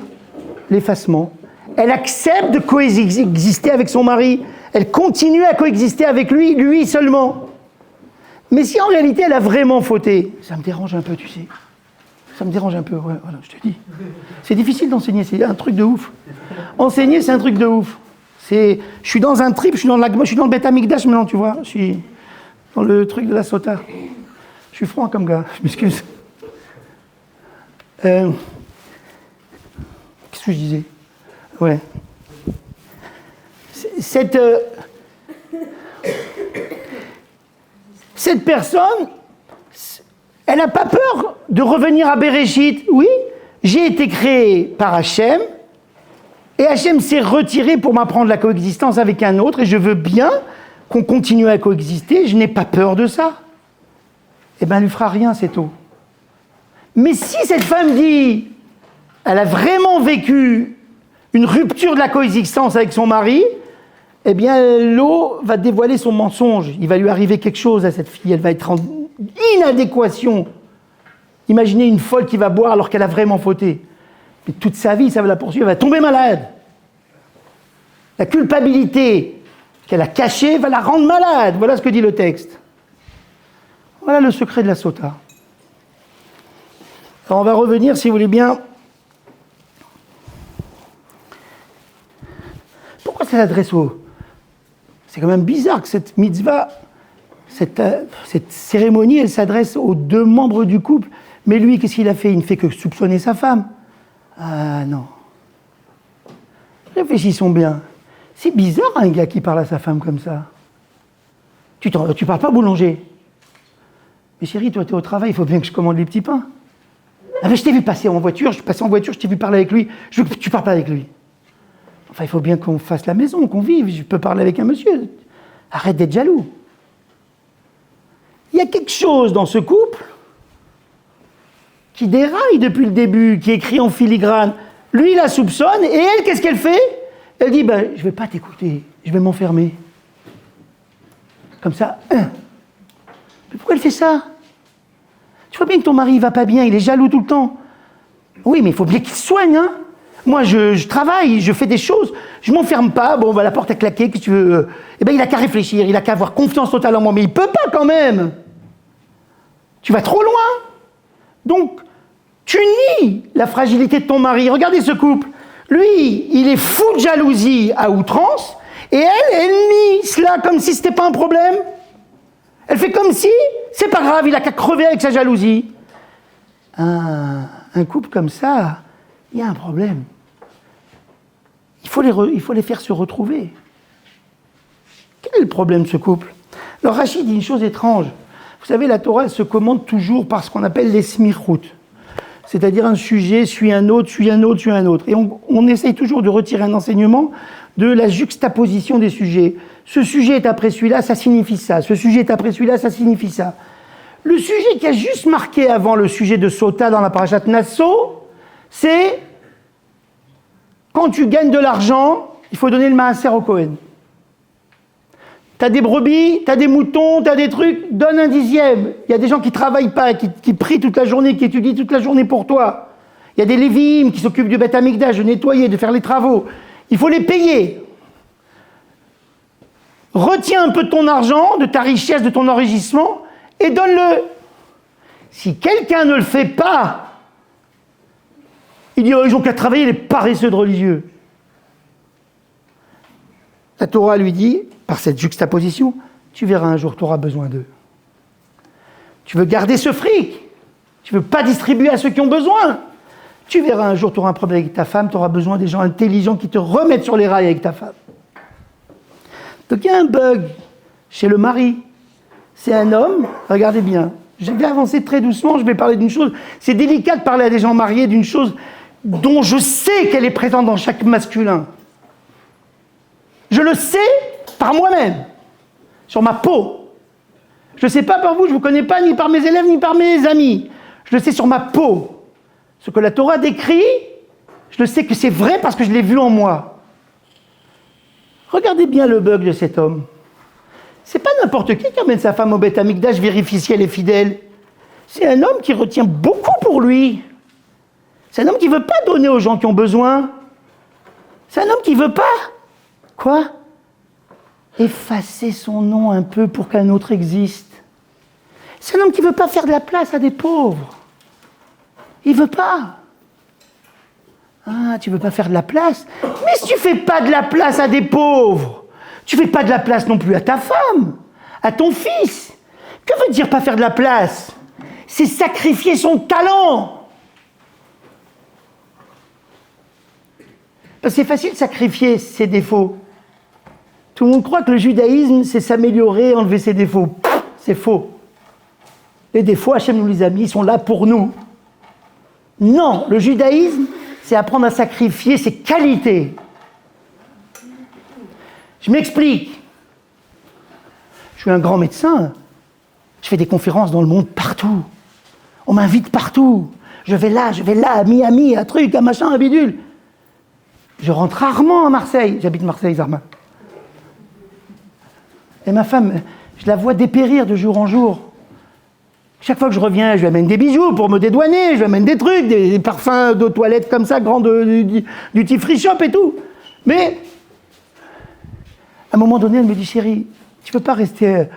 l'effacement. Elle accepte de coexister avec son mari. Elle continue à coexister avec lui, lui seulement. Mais si en réalité elle a vraiment fauté, ça me dérange un peu, tu sais. Ça me dérange un peu, ouais, voilà, je te dis. C'est difficile d'enseigner, c'est un truc de ouf. Enseigner, c'est un truc de ouf. Je suis dans un trip, je suis dans le Beth Amikdash maintenant, tu vois. Je suis dans le truc de la sota. Je suis franc comme gars, je m'excuse. Qu'est-ce que je disais? Ouais. Cette personne, elle n'a pas peur de revenir à Bereshit. Oui, j'ai été créé par Hachem, et Hachem s'est retiré pour m'apprendre la coexistence avec un autre, et je veux bien qu'on continue à coexister, je n'ai pas peur de ça. Eh bien, elle ne lui fera rien, cette eau. Mais si cette femme dit, elle a vraiment vécu une rupture de la coexistence avec son mari, eh bien, l'eau va dévoiler son mensonge. Il va lui arriver quelque chose à cette fille. Elle va être en inadéquation. Imaginez une folle qui va boire alors qu'elle a vraiment fauté. Mais toute sa vie, ça va la poursuivre. Elle va tomber malade. La culpabilité qu'elle a cachée va la rendre malade. Voilà ce que dit le texte. Voilà le secret de la sota. Alors on va revenir, si vous voulez bien. Pourquoi ça s'adresse aux... C'est quand même bizarre que cette mitzvah, cette cérémonie, elle s'adresse aux deux membres du couple. Mais lui, qu'est-ce qu'il a fait? Il ne fait que soupçonner sa femme. Ah non. Réfléchissons bien. C'est bizarre un gars qui parle à sa femme comme ça. Tu parles pas boulanger. Mais chérie, toi, tu es au travail, il faut bien que je commande les petits pains. Ah ben je t'ai vu passer en voiture, je suis passé en voiture, je t'ai vu parler avec lui, je veux que tu parles pas avec lui. Enfin, il faut bien qu'on fasse la maison, qu'on vive, je peux parler avec un monsieur. Arrête d'être jaloux. Il y a quelque chose dans ce couple qui déraille depuis le début, qui est écrit en filigrane. Lui, il la soupçonne, et elle, qu'est-ce qu'elle fait? Elle dit, ben, je vais pas t'écouter, je vais m'enfermer. Comme ça, Mais pourquoi elle fait ça? Tu vois bien que ton mari ne va pas bien, il est jaloux tout le temps. Oui, mais il faut bien qu'il se soigne, hein. Moi, je travaille, je fais des choses, je m'enferme pas, bon, la porte a claqué, que tu veux. Eh bien, il a qu'à réfléchir, il a qu'à avoir confiance totale en moi, mais il peut pas quand même. Tu vas trop loin. Donc, tu nies la fragilité de ton mari. Regardez ce couple. Lui, il est fou de jalousie à outrance, et elle nie cela comme si c'était pas un problème. Elle fait comme si, c'est pas grave, il a qu'à crever avec sa jalousie. Un couple comme ça, il y a un problème. Il faut les faire se retrouver. Quel est le problème de ce couple? Alors Rachid dit une chose étrange. Vous savez, la Torah, elle se commande toujours par ce qu'on appelle les smichut. C'est-à-dire un sujet suit un autre, suit un autre, suit un autre. Et on essaye toujours de retirer un enseignement de la juxtaposition des sujets. Ce sujet est après celui-là, ça signifie ça. Ce sujet est après celui-là, ça signifie ça. Le sujet qui a juste marqué avant le sujet de Sota dans la parashat Nasso, c'est quand tu gagnes de l'argent, il faut donner le maaser au Kohen. T'as des brebis, t'as des moutons, t'as des trucs, donne un dixième. Il y a des gens qui travaillent pas, qui prient toute la journée, qui étudient toute la journée pour toi. Il y a des lévi'im qui s'occupent du Beth Amikdash, de nettoyer, de faire les travaux. Il faut les payer. Retiens un peu de ton argent, de ta richesse, de ton enrichissement, et donne-le. Si quelqu'un ne le fait pas, il dit, oh, ils ont qu'à travailler les paresseux de religieux. La Torah lui dit, par cette juxtaposition, tu verras un jour, tu auras besoin d'eux. Tu veux garder ce fric, tu veux pas distribuer à ceux qui ont besoin. Tu verras un jour, tu auras un problème avec ta femme, tu auras besoin des gens intelligents qui te remettent sur les rails avec ta femme. Donc il y a un bug chez le mari. C'est un homme, regardez bien, je vais avancer très doucement, je vais parler d'une chose, c'est délicat de parler à des gens mariés d'une chose dont je sais qu'elle est présente dans chaque masculin. Je le sais par moi-même, sur ma peau. Je ne le sais pas par vous, je ne vous connais pas ni par mes élèves ni par mes amis. Je le sais sur ma peau. Ce que la Torah décrit, je le sais que c'est vrai parce que je l'ai vu en moi. Regardez bien le bug de cet homme. C'est pas n'importe qui amène sa femme au Beth Amikdash, vérifie si elle est fidèle. C'est un homme qui retient beaucoup pour lui. C'est un homme qui ne veut pas donner aux gens qui ont besoin. C'est un homme qui ne veut pas. Quoi? Effacer son nom un peu pour qu'un autre existe. C'est un homme qui ne veut pas faire de la place à des pauvres. Il ne veut pas. Ah, tu ne veux pas faire de la place? Mais si tu ne fais pas de la place à des pauvres, tu ne fais pas de la place non plus à ta femme, à ton fils. Que veut dire pas faire de la place? C'est sacrifier son talent. Parce que c'est facile de sacrifier ses défauts. Tout le monde croit que le judaïsme, c'est s'améliorer, enlever ses défauts. C'est faux. Les défauts, Hachem nous les a mis, ils sont là pour nous. Non, le judaïsme, c'est apprendre à sacrifier ses qualités. Je m'explique. Je suis un grand médecin. Je fais des conférences dans le monde partout. On m'invite partout. Je vais là, à Miami, un truc, un machin, un bidule. Je rentre rarement à Marseille. J'habite Marseille, Zarma. Et ma femme, je la vois dépérir de jour en jour. Chaque fois que je reviens, je lui amène des bijoux pour me dédouaner, je lui amène des trucs, des parfums d'eau toilette comme ça, grands du petit free shop et tout. Mais, à un moment donné, elle me dit, chérie, tu peux pas rester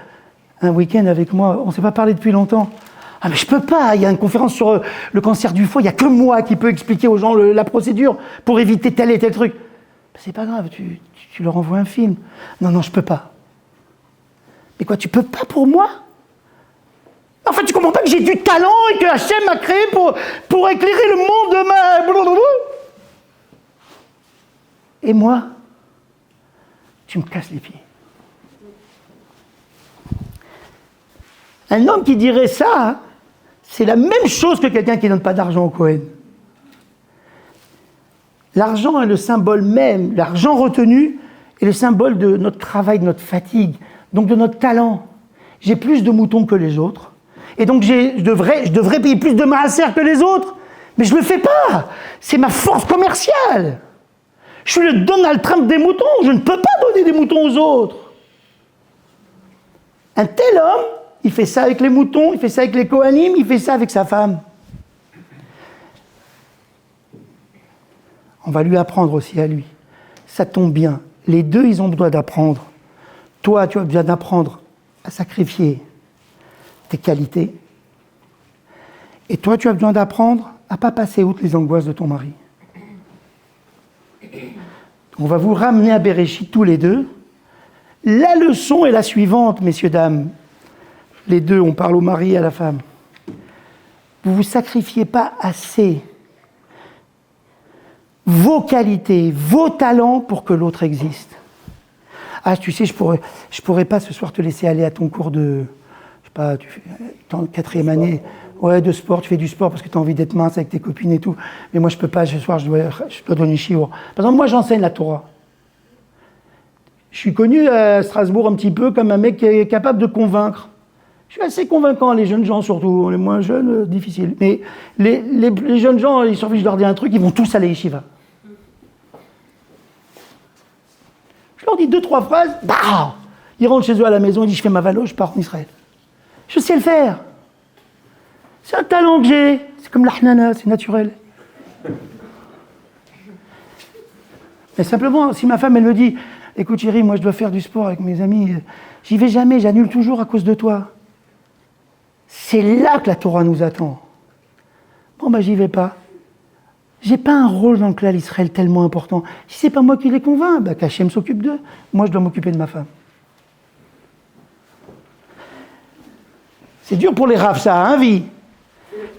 un week-end avec moi? On ne s'est pas parlé depuis longtemps. Ah mais je peux pas, il y a une conférence sur le cancer du foie, il n'y a que moi qui peux expliquer aux gens la procédure pour éviter tel et tel truc. C'est pas grave, tu leur envoies un film. Non, je peux pas. Mais quoi, tu peux pas pour moi? En fait, tu comprends pas que j'ai du talent et que Hachem m'a créé pour éclairer le monde de ma... Et moi, tu me casses les pieds. Un homme qui dirait ça, C'est la même chose que quelqu'un qui ne donne pas d'argent au Cohen. L'argent est le symbole même, l'argent retenu est le symbole de notre travail, de notre fatigue, donc de notre talent. J'ai plus de moutons que les autres, et donc je devrais payer plus de maaser que les autres, mais je ne le fais pas. C'est ma force commerciale. Je suis le Donald Trump des moutons, je ne peux pas donner des moutons aux autres. Un tel homme, il fait ça avec les moutons, il fait ça avec les Kohanim, il fait ça avec sa femme. On va lui apprendre aussi à lui. Ça tombe bien. Les deux, ils ont besoin d'apprendre. Toi, tu as besoin d'apprendre à sacrifier tes qualités. Et toi, tu as besoin d'apprendre à ne pas passer outre les angoisses de ton mari. On va vous ramener à Bereshit tous les deux. La leçon est la suivante, messieurs, dames. Les deux, on parle au mari et à la femme. Vous ne vous sacrifiez pas assez vos qualités, vos talents pour que l'autre existe. Ah, tu sais, je pourrais pas ce soir te laisser aller à ton cours de, je sais pas, tu fais, en 4e année, ouais, de sport, tu fais du sport parce que tu as envie d'être mince avec tes copines et tout, mais moi je peux pas, ce soir je dois donner shiur. Par exemple, moi j'enseigne la Torah. Je suis connu à Strasbourg un petit peu comme un mec qui est capable de convaincre. Je suis assez convaincant, les jeunes gens surtout, les moins jeunes, difficile. Mais les jeunes gens, il suffit que je leur dis un truc, ils vont tous aller à yeshiva. Je leur dis 2-3 phrases, bah, ils rentrent chez eux à la maison, ils disent je fais ma valo, je pars en Israël. Je sais le faire. C'est un talent que j'ai. C'est comme l'Ahnana, c'est naturel. Mais simplement, si ma femme, elle me dit écoute chérie, moi je dois faire du sport avec mes amis, j'y vais jamais, j'annule toujours à cause de toi. C'est là que la Torah nous attend. Bon, ben j'y vais pas. J'ai pas un rôle dans le clan d'Israël tellement important. Si c'est pas moi qui les convainc, ben qu'Hachem s'occupe d'eux. Moi, je dois m'occuper de ma femme. C'est dur pour les raves, ça, hein, vie.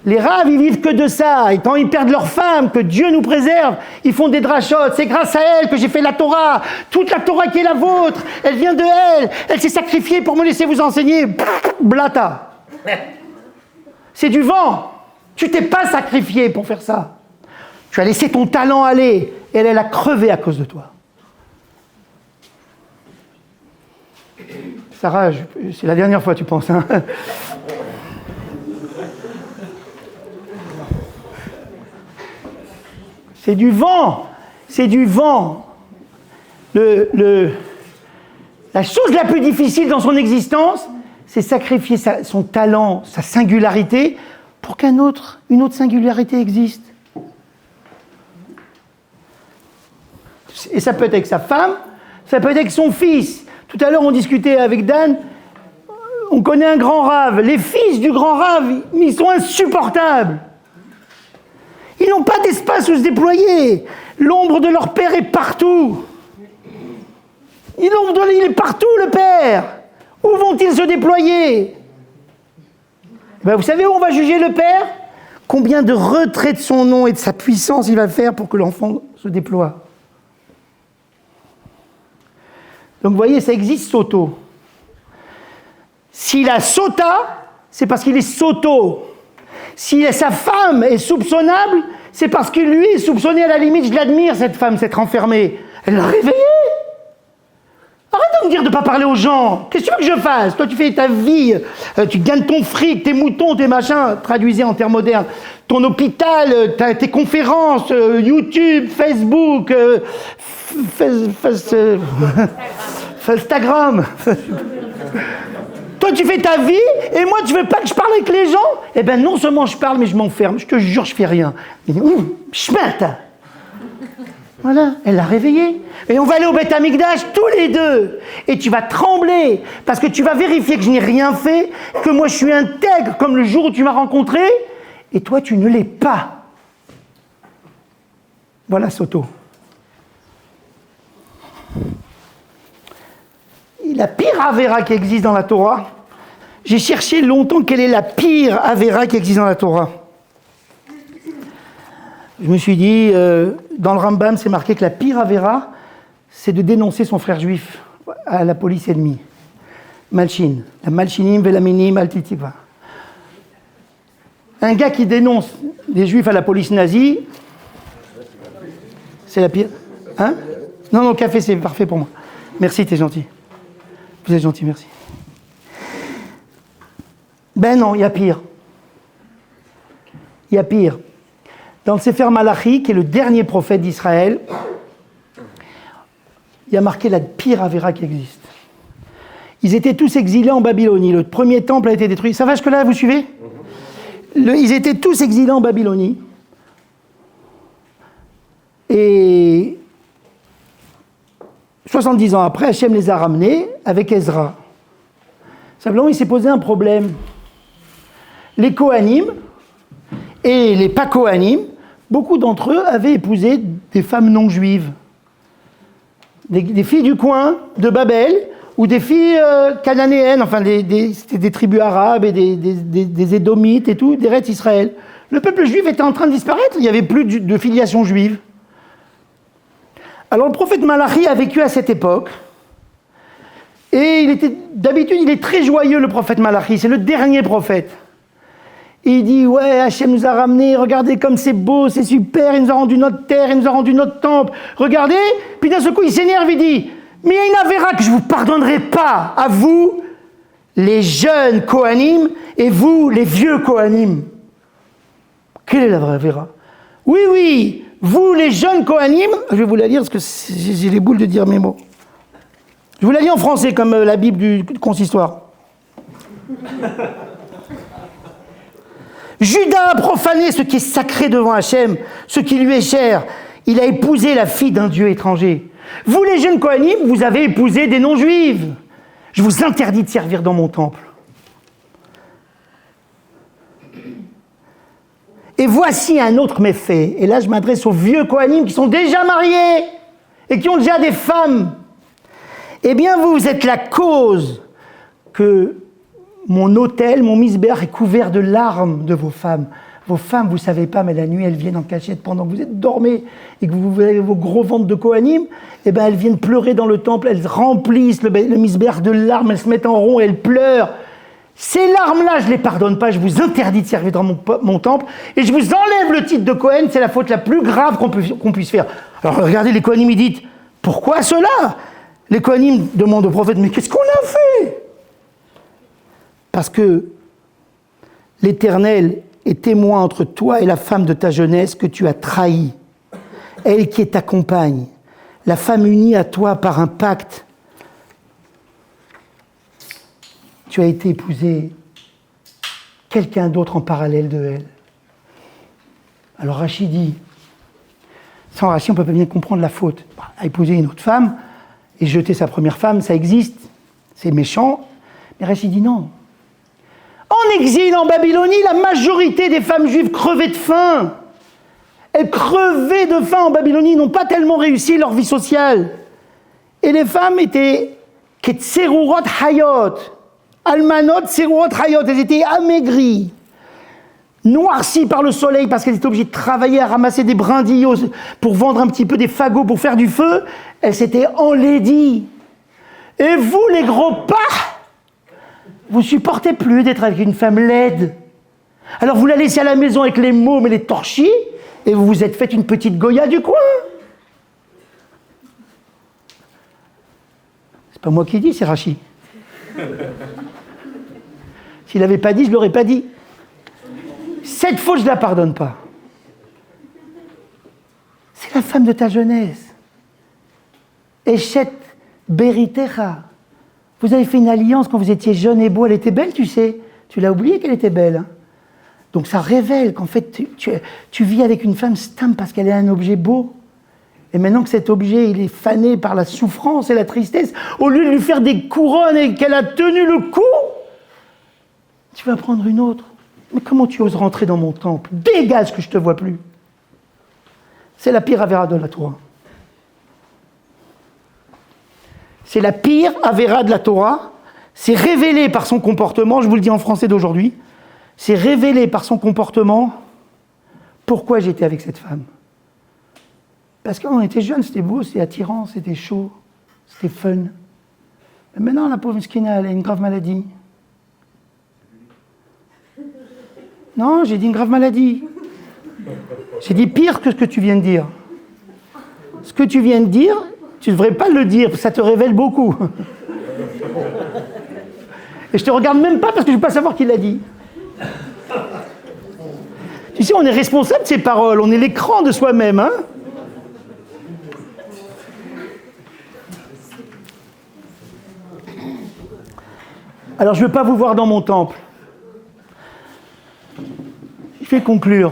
Les raves, ils vivent que de ça. Et quand ils perdent leur femme, que Dieu nous préserve, ils font des drachotes. C'est grâce à elle que j'ai fait la Torah. Toute la Torah qui est la vôtre, elle vient de elle. Elle s'est sacrifiée pour me laisser vous enseigner. Blata. C'est du vent. Tu t'es pas sacrifié pour faire ça. Tu as laissé ton talent aller. Et elle a crevé à cause de toi. Sarah, c'est la dernière fois, tu penses, hein? C'est du vent. C'est du vent. La chose la plus difficile dans son existence, c'est sacrifier son talent, sa singularité, pour qu'une autre singularité existe. Et ça peut être avec sa femme, ça peut être avec son fils. Tout à l'heure, on discutait avec Dan, on connaît un grand rave. Les fils du grand rave, ils sont insupportables. Ils n'ont pas d'espace où se déployer. L'ombre de leur père est partout. Il est partout, le père. Où vont-ils se déployer? Ben, vous savez où on va juger le père? Combien de retraits de son nom et de sa puissance il va faire pour que l'enfant se déploie. Donc vous voyez, ça existe Soto. S'il a Sota, c'est parce qu'il est Soto. Si sa femme est soupçonnable, c'est parce que lui est soupçonné. À la limite, je l'admire, cette femme, s'être enfermée. Elle l'a réveillée. Arrête de me dire de ne pas parler aux gens. Qu'est-ce que tu veux que je fasse? Toi, tu fais ta vie, tu gagnes ton fric, tes moutons, tes machins, traduisez en termes modernes, ton hôpital, tes conférences, YouTube, Facebook, Instagram. Toi, tu fais ta vie, et moi, tu veux pas que je parle avec les gens? Eh bien, non seulement je parle, mais je m'enferme. Je te jure, je fais rien. Schmata. Voilà, elle l'a réveillée. Et on va aller au Beth Amikdash tous les deux. Et tu vas trembler, parce que tu vas vérifier que je n'ai rien fait, que moi je suis intègre comme le jour où tu m'as rencontré, et toi tu ne l'es pas. Voilà Soto. La pire Avera qui existe dans la Torah, j'ai cherché longtemps quelle est la pire Avera qui existe dans la Torah. Je me suis dit, dans le Rambam, c'est marqué que la pire Avera, c'est de dénoncer son frère juif à la police ennemie. Malchin. La malchinim velaminim altitiva. Un gars qui dénonce des juifs à la police nazie, c'est la pire. Hein? Non, café, c'est parfait pour moi. Merci, t'es gentil. Vous êtes gentil, merci. Ben non, il y a pire. Il y a pire. Dans le Sefer Malachi, qui est le dernier prophète d'Israël, il y a marqué la pire avéra qui existe. Ils étaient tous exilés en Babylonie. Le premier temple a été détruit. Ça va jusque-là, vous suivez? Ils étaient tous exilés en Babylonie. Et 70 ans après, Hachem les a ramenés avec Ezra. Simplement, il s'est posé un problème. Les Kohanim et les pas Kohanim, beaucoup d'entre eux avaient épousé des femmes non juives. Des filles du coin de Babel ou des filles cananéennes, enfin c'était des tribus arabes et des Édomites et tout, des Eretz Israël. Le peuple juif était en train de disparaître, il n'y avait plus de filiation juive. Alors le prophète Malachi a vécu à cette époque, et d'habitude il est très joyeux le prophète Malachi, c'est le dernier prophète. Et il dit, ouais, Hachem nous a ramenés, regardez comme c'est beau, c'est super, il nous a rendu notre terre, il nous a rendu notre temple, regardez, puis d'un seul coup il s'énerve, il dit, mais il y a une avéra que je ne vous pardonnerai pas, à vous, les jeunes Kohanim, et vous, les vieux Kohanim. Quelle est la vraie avéra? Oui, vous, les jeunes Kohanim, je vais vous la lire parce que j'ai les boules de dire mes mots. Je vous la lis en français, comme la Bible du consistoire. Judas a profané ce qui est sacré devant Hachem, ce qui lui est cher. Il a épousé la fille d'un dieu étranger. Vous, les jeunes Kohanim, vous avez épousé des non-juives. Je vous interdis de servir dans mon temple. Et voici un autre méfait. Et là, je m'adresse aux vieux Kohanim qui sont déjà mariés et qui ont déjà des femmes. Eh bien, vous êtes la cause que mon autel, mon misbéach est couvert de larmes de vos femmes. Vos femmes, vous ne savez pas, mais la nuit, elles viennent en cachette pendant que vous êtes dormés et que vous avez vos gros ventres de Kohanim. Eh bien, elles viennent pleurer dans le temple, elles remplissent le misbéach de larmes, elles se mettent en rond et elles pleurent. Ces larmes-là, je ne les pardonne pas, je vous interdis de servir dans mon temple et je vous enlève le titre de Kohen, c'est la faute la plus grave qu'on puisse faire. Alors regardez, les Kohanim, ils disent, pourquoi cela? Les Kohanim demandent au prophète, mais qu'est-ce qu'on a fait? Parce que l'Éternel est témoin entre toi et la femme de ta jeunesse que tu as trahie, elle qui est ta compagne, la femme unie à toi par un pacte. Tu as été épousé quelqu'un d'autre en parallèle de elle. Alors Rachid dit, sans Rachid, on ne peut pas bien comprendre la faute. A épouser une autre femme et jeter sa première femme, ça existe, c'est méchant. Mais Rachid dit non. En exil en Babylonie, la majorité des femmes juives crevaient de faim. Elles crevaient de faim en Babylonie, n'ont pas tellement réussi leur vie sociale. Et les femmes étaient ketserurot hayot, almanot serurot hayot, elles étaient amaigries, noircies par le soleil parce qu'elles étaient obligées de travailler à ramasser des brindilles pour vendre un petit peu des fagots pour faire du feu. Elles s'étaient enlaidies. Et vous, les gros pas, vous supportez plus d'être avec une femme laide. Alors vous la laissez à la maison avec les mômes et les torchis, et vous vous êtes fait une petite Goya du coin. C'est pas moi qui dis, c'est Rachid. S'il n'avait pas dit, je ne l'aurais pas dit. Cette faute, je ne la pardonne pas. C'est la femme de ta jeunesse. Eshet beritecha. Vous avez fait une alliance quand vous étiez jeune et beau, elle était belle, tu sais. Tu l'as oublié qu'elle était belle. Hein. Donc ça révèle qu'en fait, tu vis avec une femme stam parce qu'elle est un objet beau. Et maintenant que cet objet, il est fané par la souffrance et la tristesse, au lieu de lui faire des couronnes et qu'elle a tenu le coup, tu vas prendre une autre. Mais comment tu oses rentrer dans mon temple? Dégage que je ne te vois plus. C'est la pire avéra de la Torah. C'est la pire avéra de la Torah. C'est révélé par son comportement, je vous le dis en français d'aujourd'hui, c'est révélé par son comportement pourquoi j'étais avec cette femme. Parce qu'on était jeunes, c'était beau, c'était attirant, c'était chaud, c'était fun. Mais maintenant, la pauvre Skina, elle a une grave maladie. Non, j'ai dit une grave maladie. J'ai dit pire que ce que tu viens de dire. Ce que tu viens de dire, tu ne devrais pas le dire, ça te révèle beaucoup. Et je te regarde même pas parce que je ne veux pas savoir qui l'a dit. Tu sais, on est responsable de ses paroles, on est l'écran de soi-même, hein. Alors, je ne veux pas vous voir dans mon temple. Je vais conclure.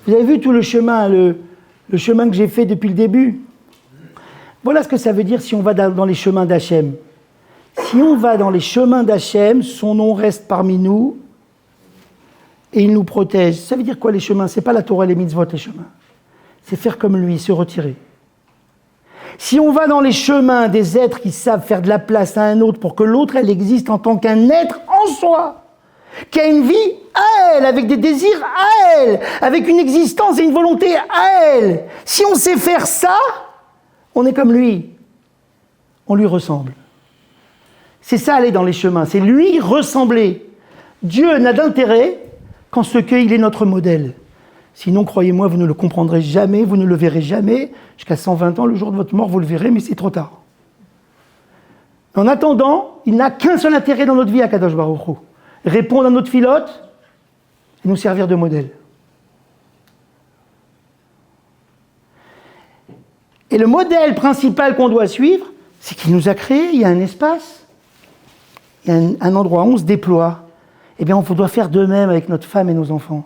Vous avez vu tout le chemin, le chemin que j'ai fait depuis le début. Voilà ce que ça veut dire si on va dans les chemins d'Hachem. Si on va dans les chemins d'Hachem, son nom reste parmi nous et il nous protège. Ça veut dire quoi les chemins? C'est pas la Torah et les mitzvot, les chemins. C'est faire comme lui, se retirer. Si on va dans les chemins des êtres qui savent faire de la place à un autre pour que l'autre, elle existe en tant qu'un être en soi, qui a une vie à elle, avec des désirs à elle, avec une existence et une volonté à elle. Si on sait faire ça, on est comme lui. On lui ressemble. C'est ça, aller dans les chemins. C'est lui ressembler. Dieu n'a d'intérêt qu'en ce qu'il est notre modèle. Sinon, croyez-moi, vous ne le comprendrez jamais, vous ne le verrez jamais. Jusqu'à 120 ans, le jour de votre mort, vous le verrez, mais c'est trop tard. En attendant, il n'a qu'un seul intérêt dans notre vie, Akadosh Baruch Hu. Répondre à notre filote et nous servir de modèle. Et le modèle principal qu'on doit suivre, c'est qu'il nous a créé, il y a un espace, il y a un endroit où on se déploie. Eh bien, on doit faire de même avec notre femme et nos enfants.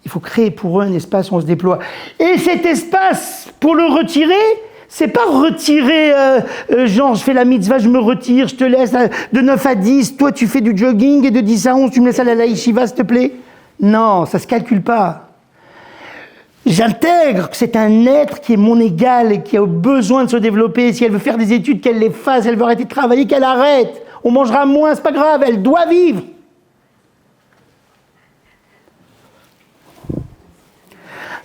Il faut créer pour eux un espace où on se déploie. Et cet espace, pour le retirer, c'est pas retirer, genre je fais la mitzvah, je me retire, je te laisse de 9 à 10, toi tu fais du jogging et de 10 à 11, tu me laisses aller à la yeshiva, s'il te plaît. Non, ça se calcule pas. J'intègre que c'est un être qui est mon égal et qui a besoin de se développer. Si elle veut faire des études, qu'elle les fasse. Elle veut arrêter de travailler, qu'elle arrête. On mangera moins, c'est pas grave, elle doit vivre.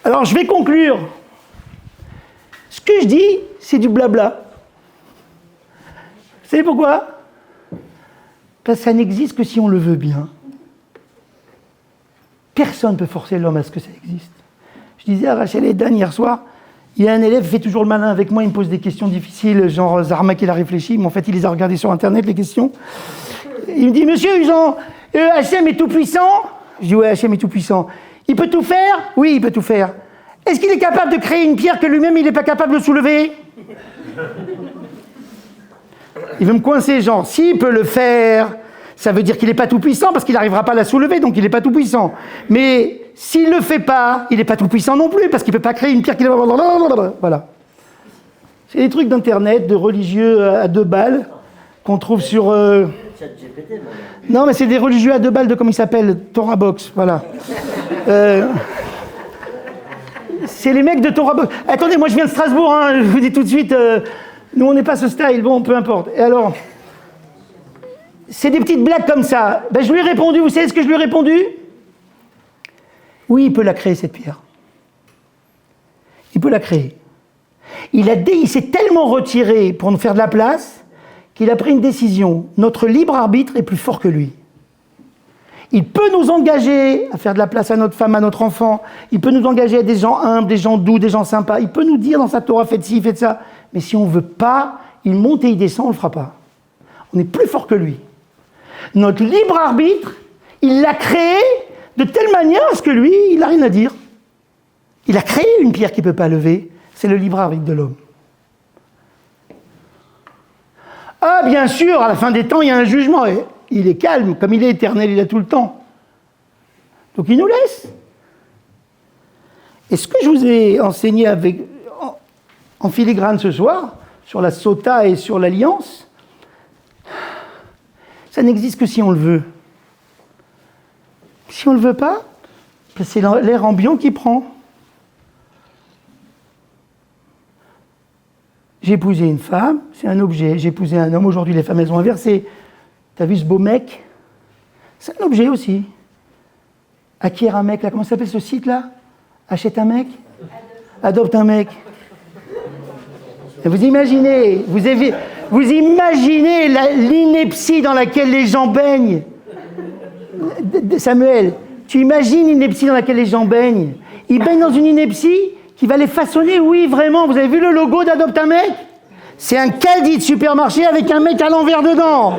Alors, je vais conclure. Ce que je dis, c'est du blabla. Vous savez pourquoi? Parce que ça n'existe que si on le veut bien. Personne ne peut forcer l'homme à ce que ça existe. Je disais à Rachel et Dan hier soir, il y a un élève qui fait toujours le malin avec moi, il me pose des questions difficiles, genre Zarmak, il a réfléchi, mais en fait, il les a regardées sur Internet, les questions. Il me dit, monsieur, Hachem est tout puissant? Je dis, ouais, Hachem est tout puissant. Il peut tout faire? Oui, il peut tout faire. Est-ce qu'il est capable de créer une pierre que lui-même, il n'est pas capable de soulever? Il veut me coincer, genre, s'il peut le faire, ça veut dire qu'il n'est pas tout puissant, parce qu'il n'arrivera pas à la soulever, donc il n'est pas tout puissant. Mais s'il ne le fait pas, il n'est pas tout puissant non plus, parce qu'il ne peut pas créer une pierre qui... Voilà. C'est des trucs d'internet, de religieux à 2 balles, qu'on trouve sur... Non, mais c'est des religieux à 2 balles de, comment il s'appelle, Torah Box, voilà. C'est les mecs de Torah Box. Attendez, moi je viens de Strasbourg, hein, je vous dis tout de suite, nous on n'est pas ce style, bon, peu importe. Et alors, c'est des petites blagues comme ça. Ben, je lui ai répondu, vous savez ce que je lui ai répondu? Oui, il peut la créer, cette pierre. Il peut la créer. Il s'est tellement retiré pour nous faire de la place qu'il a pris une décision. Notre libre arbitre est plus fort que lui. Il peut nous engager à faire de la place à notre femme, à notre enfant. Il peut nous engager à des gens humbles, des gens doux, des gens sympas. Il peut nous dire dans sa Torah, faites ci, faites ça. Mais si on ne veut pas, il monte et il descend, on ne le fera pas. On est plus fort que lui. Notre libre arbitre, il l'a créé de telle manière à ce que lui, il n'a rien à dire. Il a créé une pierre qu'il ne peut pas lever. C'est le libre arbitre de l'homme. Ah, bien sûr, à la fin des temps, il y a un jugement. Et il est calme, comme il est éternel, il a tout le temps. Donc il nous laisse. Et ce que je vous ai enseigné en filigrane ce soir, sur la sota et sur l'alliance, ça n'existe que si on le veut. Si on ne le veut pas, c'est l'air ambiant qui prend. J'ai épousé une femme, c'est un objet. J'ai épousé un homme, aujourd'hui les femmes elles ont inversé. T'as vu ce beau mec? C'est un objet aussi. Acquiert un mec, là, comment ça s'appelle ce site-là? Achète un mec? Adopte un mec. Et vous imaginez, Vous imaginez l'ineptie dans laquelle les gens baignent. Samuel, tu imagines l'ineptie dans laquelle les gens baignent. Ils baignent dans une ineptie qui va les façonner, oui, vraiment. Vous avez vu le logo d'Adopte un mec? C'est un caddie de supermarché avec un mec à l'envers dedans.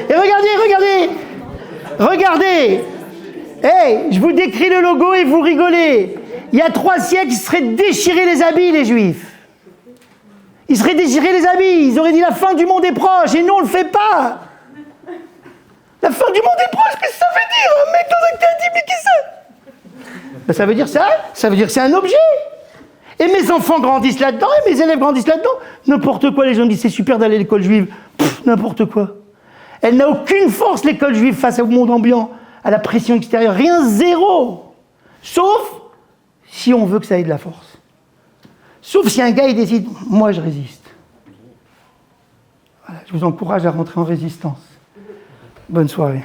Et regardez. Hey, je vous décris le logo et vous rigolez. Il y a 3 siècles, ils se seraient déchirés les habits, les Juifs. Ils seraient déchirés les habits. Ils auraient dit la fin du monde est proche. Et nous, on ne le fait pas. La fin du monde est proche, qu'est-ce que ça veut dire? Un mec dans un caddie, mais qu'est-ce que c'est? Ben, ça veut dire ça. Ça veut dire que c'est un objet. Et mes enfants grandissent là-dedans, et mes élèves grandissent là-dedans. N'importe quoi, les gens me disent c'est super d'aller à l'école juive. N'importe quoi. Elle n'a aucune force, l'école juive, face au monde ambiant, à la pression extérieure. Rien, zéro. Sauf si on veut que ça ait de la force. Sauf si un gars, il décide, moi je résiste. Voilà, je vous encourage à rentrer en résistance. Bonne soirée.